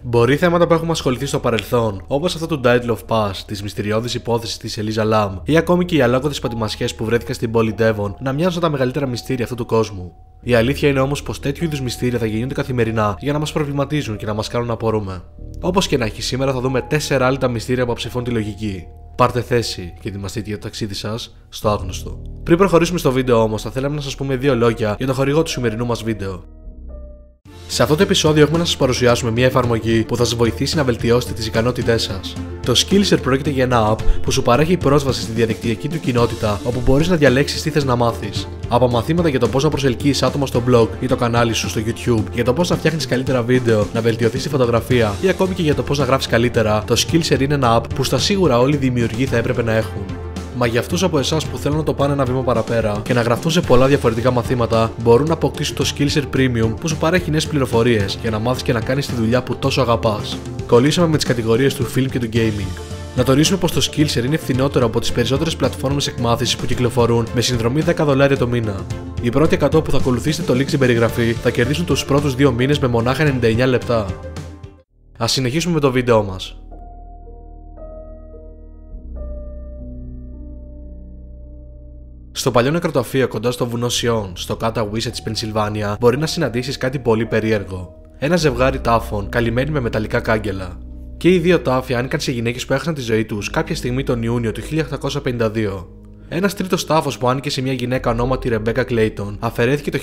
Μπορεί θέματα που έχουμε ασχοληθεί στο παρελθόν, όπως αυτό του Title of Pass, της μυστηριώδης υπόθεσης της Ελίζα Λαμ, ή ακόμη και οι αλόκοτες πατημασιές που βρέθηκαν στην πόλη Devon, να μοιάζουν τα μεγαλύτερα μυστήρια αυτού του κόσμου. Η αλήθεια είναι όμως πως τέτοιου είδους μυστήρια θα γεννιούνται καθημερινά για να μας προβληματίζουν και να μας κάνουν να απορούμε. Όπως και να έχει, σήμερα θα δούμε 4 άλλα τα μυστήρια που αψηφούν τη λογική. Πάρτε θέση και ετοιμαστείτε για το ταξίδι σας στο άγνωστο. Πριν προχωρήσουμε στο βίντεο όμως, θα θέλαμε να σας πούμε 2 λόγια για τον χορηγό του σημερινού μας βίντεο. Σε αυτό το επεισόδιο έχουμε να σας παρουσιάσουμε μια εφαρμογή που θα σας βοηθήσει να βελτιώσετε τις ικανότητές σας. Το Skillshare πρόκειται για ένα app που σου παρέχει πρόσβαση στη διαδικτυακή του κοινότητα, όπου μπορείς να διαλέξεις τι θες να μάθεις. Από μαθήματα για το πώς να προσελκύεις άτομα στο blog ή το κανάλι σου στο YouTube, για το πώς να φτιάχνεις καλύτερα βίντεο, να βελτιωθείς τη φωτογραφία ή ακόμη και για το πώς να γράφεις καλύτερα, το Skillshare είναι ένα app που στα σίγουρα όλοι οι δημιουργοί θα έπρεπε να έχουν. Μα για αυτούς από εσάς που θέλουν να το πάνε ένα βήμα παραπέρα και να γραφτούν σε πολλά διαφορετικά μαθήματα, μπορούν να αποκτήσουν το Skillshare Premium που σου παρέχει νέες πληροφορίες για να μάθεις και να κάνεις τη δουλειά που τόσο αγαπάς. Κολλήσαμε με τις κατηγορίες του film και του gaming. Να τονίσουμε πως το Skillshare είναι φθηνότερο από τις περισσότερες πλατφόρμες εκμάθησης που κυκλοφορούν με συνδρομή $10 το μήνα. Οι πρώτοι 100 που θα ακολουθήσετε το link στην περιγραφή θα κερδίσουν τους πρώτους 2 μήνες με μονάχα 99 λεπτά. Ας συνεχίσουμε με το βίντεο μας. Στο παλιό νεκροταφείο κοντά στο βουνό Σιόν, στο Catawissa της Πενσιλβάνια, μπορεί να συναντήσεις κάτι πολύ περίεργο. Ένα ζευγάρι τάφων καλυμμένοι με μεταλλικά κάγκελα. Και οι δύο τάφοι άνοικαν σε γυναίκες που έχασαν τη ζωή τους κάποια στιγμή τον Ιούνιο του 1852. Ένας τρίτος τάφος που άνοικε σε μια γυναίκα ονόματι Ρεμπέκα Κλέιτον αφαιρέθηκε το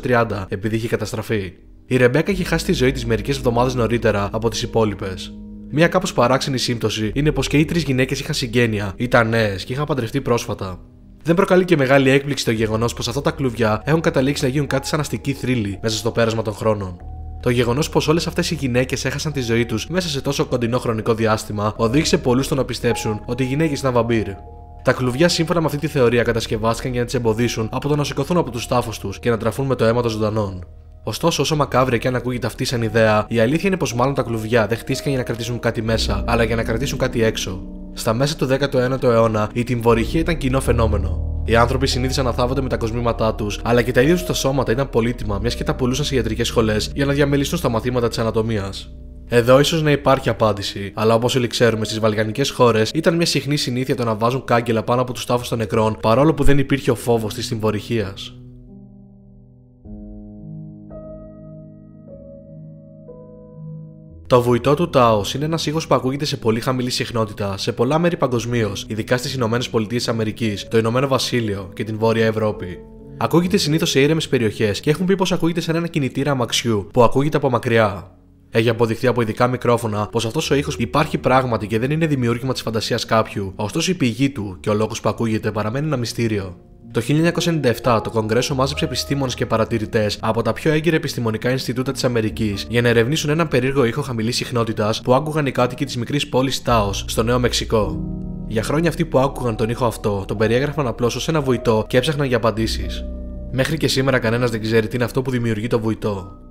1930 επειδή είχε καταστραφεί. Η Ρεμπέκα είχε χάσει τη ζωή της μερικές εβδομάδες νωρίτερα από τις υπόλοιπες. Μια κάπως παράξενη σύμπτωση είναι πως και οι 3 γυναίκες είχαν συγγένεια, ήταν νέες και είχαν παντρευτεί πρόσφατα. Δεν προκαλεί και μεγάλη έκπληξη το γεγονός πως αυτά τα κλουβιά έχουν καταλήξει να γίνουν κάτι σαν αστική θρύλη μέσα στο πέρασμα των χρόνων. Το γεγονός πως όλες αυτές οι γυναίκες έχασαν τη ζωή τους μέσα σε τόσο κοντινό χρονικό διάστημα οδήγησε πολλούς στο να πιστέψουν ότι οι γυναίκες ήταν βαμπύρ. Τα κλουβιά, σύμφωνα με αυτή τη θεωρία, κατασκευάστηκαν για να τις εμποδίσουν από το να σηκωθούν από τους τάφους τους και να τραφούν με το αίμα των ζωντανών. Ωστόσο, όσο μακάβρια και αν ακούγεται αυτή σαν ιδέα, η αλήθεια είναι πως μάλλον τα κλουβιά δεν χτίστηκαν για να κρατήσουν κάτι μέσα, αλλά για να κρατήσουν κάτι έξω. Στα μέσα του 19ου αιώνα, η τυμβορυχία ήταν κοινό φαινόμενο. Οι άνθρωποι συνήθισαν να θάβονται με τα κοσμήματά τους, αλλά και τα ίδια τους τα σώματα ήταν πολύτιμα, μιας και τα πουλούσαν σε ιατρικές σχολές για να διαμελιστούν στα μαθήματα της ανατομίας. Εδώ ίσως να υπάρχει απάντηση, αλλά όπως όλοι ξέρουμε, στις βαλκανικές χώρες ήταν μια συχνή συνήθεια το να βάζουν κάγκελα πάνω από τους τάφους των νεκρών, παρόλο που δεν υπήρχε ο φόβος της τυμβορυχίας. Το βουητό του Τάος είναι ένας ήχος που ακούγεται σε πολύ χαμηλή συχνότητα σε πολλά μέρη παγκοσμίως, ειδικά στις ΗΠΑ, το Ηνωμένο Βασίλειο και την Βόρεια Ευρώπη. Ακούγεται συνήθως σε ήρεμες περιοχές και έχουν πει πως ακούγεται σαν ένα κινητήρα αμαξιού που ακούγεται από μακριά. Έχει αποδειχθεί από ειδικά μικρόφωνα πως αυτός ο ήχος υπάρχει πράγματι και δεν είναι δημιούργημα της φαντασίας κάποιου, ωστόσο η πηγή του και ο λόγος που ακούγεται παραμένει ένα μυστήριο. Το 1997 το Κογκρέσο μάζεψε επιστήμονες και παρατηρητές από τα πιο έγκυρα επιστημονικά Ινστιτούτα της Αμερικής για να ερευνήσουν έναν περίεργο ήχο χαμηλής συχνότητας που άκουγαν οι κάτοικοι της μικρής πόλης Τάος στο Νέο Μεξικό. Για χρόνια αυτοί που άκουγαν τον ήχο αυτό τον περιέγραφαν απλώς ως ένα βουητό και έψαχναν για απαντήσεις. Μέχρι και σήμερα κανένας δεν ξέρει τι είναι αυτό που δημιουργεί το βουητό.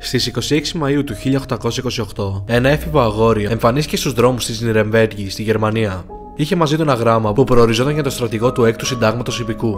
Στις 26 Μαΐου του 1828, ένα έφηβο αγόρι εμφανίστηκε στους δρόμους της Νιρεμβέργη στη Γερμανία. Είχε μαζί του ένα γράμμα που προοριζόταν για τον στρατηγό του 6ου Συντάγματος Ιππικού.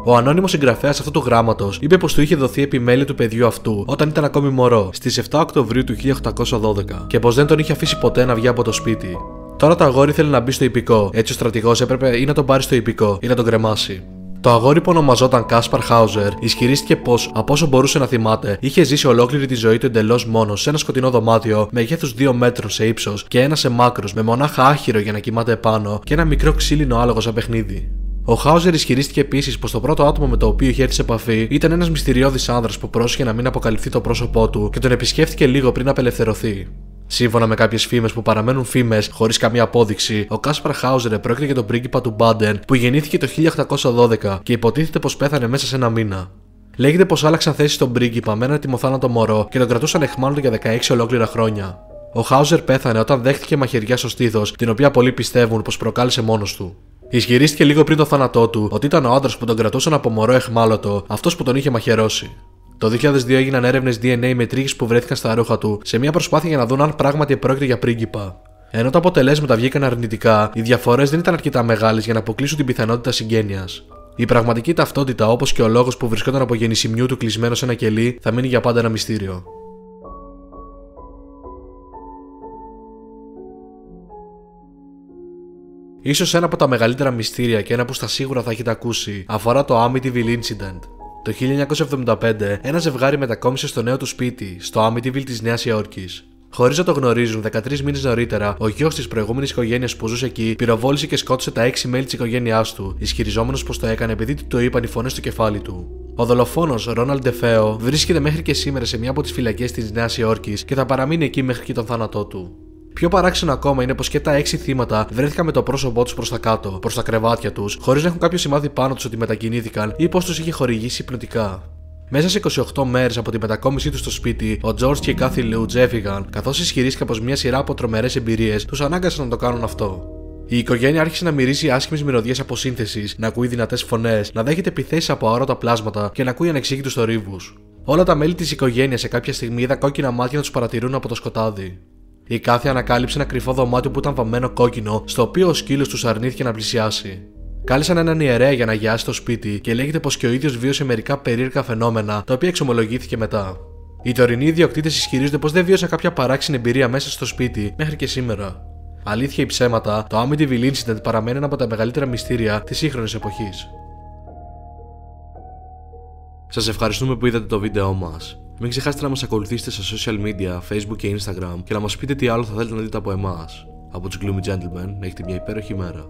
Ο ανώνυμος συγγραφέας αυτού του γράμματος είπε πως του είχε δοθεί επιμέλεια του παιδιού αυτού όταν ήταν ακόμη μωρό, στις 7 Οκτωβρίου του 1812, και πως δεν τον είχε αφήσει ποτέ να βγει από το σπίτι. Τώρα το αγόρι ήθελε να μπει στο Ιππικό, έτσι ο στρατηγός έπρεπε ή να τον πάρει στο Ιππικό ή να τον κρεμάσει. Το αγόρι που ονομαζόταν Κάσπαρ Χάουζερ ισχυρίστηκε πως, από όσο μπορούσε να θυμάται, είχε ζήσει ολόκληρη τη ζωή του εντελώς μόνος σε ένα σκοτεινό δωμάτιο μεγέθους 2 μέτρων σε ύψος και 1 σε μάκρος, με μονάχα άχυρο για να κοιμάται επάνω και ένα μικρό ξύλινο άλογο σαν παιχνίδι. Ο Χάουζερ ισχυρίστηκε επίσης πως το πρώτο άτομο με το οποίο είχε έρθει σε επαφή ήταν ένας μυστηριώδης άνδρας που πρόσχε να μην αποκαλυφθεί το πρόσωπό του και τον επισκέφθηκε λίγο πριν απελευθερωθεί. Σύμφωνα με κάποιες φήμες που παραμένουν φήμες χωρίς καμία απόδειξη, ο Κάσπαρ Χάουζερ πρόκειται για τον πρίγκιπα του Μπάντεν που γεννήθηκε το 1812 και υποτίθεται πως πέθανε μέσα σε 1 μήνα. Λέγεται πως άλλαξαν θέση στον πρίγκιπα με ένα τιμοθάνατο μωρό και τον κρατούσαν αιχμάλωτο για 16 ολόκληρα χρόνια. Ο Χάουζερ πέθανε όταν δέχτηκε μαχαιριά στο στήθος, την οποία πολλοί πιστεύουν πως προκάλεσε μόνος του. Ισχυρίστηκε λίγο πριν το θάνατό του ότι ήταν ο άντρας που τον κρατούσαν από μωρό αιχμάλωτο αυτός που τον είχε μαχαιρώσει. Το 2002 έγιναν έρευνες DNA με τρίχες που βρέθηκαν στα ρούχα του σε μια προσπάθεια για να δουν αν πράγματι πρόκειται για πρίγκιπα. Ενώ τα αποτελέσματα βγήκαν αρνητικά, οι διαφορές δεν ήταν αρκετά μεγάλες για να αποκλείσουν την πιθανότητα συγγένειας. Η πραγματική ταυτότητα, όπως και ο λόγος που βρισκόταν από γεννησιμιού του κλεισμένο σε ένα κελί, θα μείνει για πάντα ένα μυστήριο. Ίσως ένα από τα μεγαλύτερα μυστήρια και ένα που στα σίγουρα θα έχετε ακούσει αφορά το Amityville Incident. Το 1975, ένα ζευγάρι μετακόμισε στο νέο του σπίτι, στο Amityville της Νέας Υόρκης. Χωρίς να το γνωρίζουν, 13 μήνες νωρίτερα, ο γιος της προηγούμενης οικογένειας που ζούσε εκεί πυροβόλησε και σκότωσε τα 6 μέλη της οικογένειάς του, ισχυριζόμενος πως το έκανε επειδή του το είπαν οι φωνές στο κεφάλι του. Ο δολοφόνος, Ρόναλντ Ντεφέο, βρίσκεται μέχρι και σήμερα σε μια από τις φυλακές της Νέας Υόρκης και θα παραμείνει εκεί μέχρι και τον θάνατό του. Πιο παράξενο ακόμα είναι πως και τα 6 θύματα βρέθηκαν με το πρόσωπό τους προς τα κάτω, προς τα κρεβάτια τους, χωρίς να έχουν κάποιο σημάδι πάνω τους ότι μετακινήθηκαν ή πως τους είχε χορηγήσει υπνοτικά. Μέσα σε 28 μέρες από τη μετακόμισή τους στο σπίτι, ο George και η Kathy Lutz έφυγαν, καθώς ισχυρίστηκαν πως μια σειρά από τρομερές εμπειρίες τους ανάγκασαν να το κάνουν αυτό. Η οικογένεια άρχισε να μυρίζει άσχημες μυρωδιές αποσύνθεσης, να ακούει δυνατές φωνές, να δέχεται επιθέσεις από αόρατα πλάσματα και να ακούει ανεξήγητους θορύβους. Όλα τα μέλη της οικογένειας σε κάποια στιγμή είδαν κόκκινα μάτια να τους παρατηρούν από το σκοτάδι. Η Κάθη ανακάλυψε ένα κρυφό δωμάτιο που ήταν βαμμένο κόκκινο, στο οποίο ο σκύλος τους αρνήθηκε να πλησιάσει. Κάλεσαν έναν ιερέα για να αγιάσει το σπίτι και λέγεται πως και ο ίδιος βίωσε μερικά περίεργα φαινόμενα, τα οποία εξομολογήθηκε μετά. Οι τωρινοί ιδιοκτήτες ισχυρίζονται πως δεν βίωσαν κάποια παράξενη εμπειρία μέσα στο σπίτι μέχρι και σήμερα. Αλήθεια ή ψέματα, το Amityville Incident παραμένει ένα από τα μεγαλύτερα μυστήρια της σύγχρονης εποχής. Σας ευχαριστούμε που είδατε το βίντεό μας. Μην ξεχάσετε να μας ακολουθήσετε στα social media, Facebook και Instagram και να μας πείτε τι άλλο θα θέλετε να δείτε από εμάς. Από τους Gloomy Gentlemen, έχετε μια υπέροχη μέρα.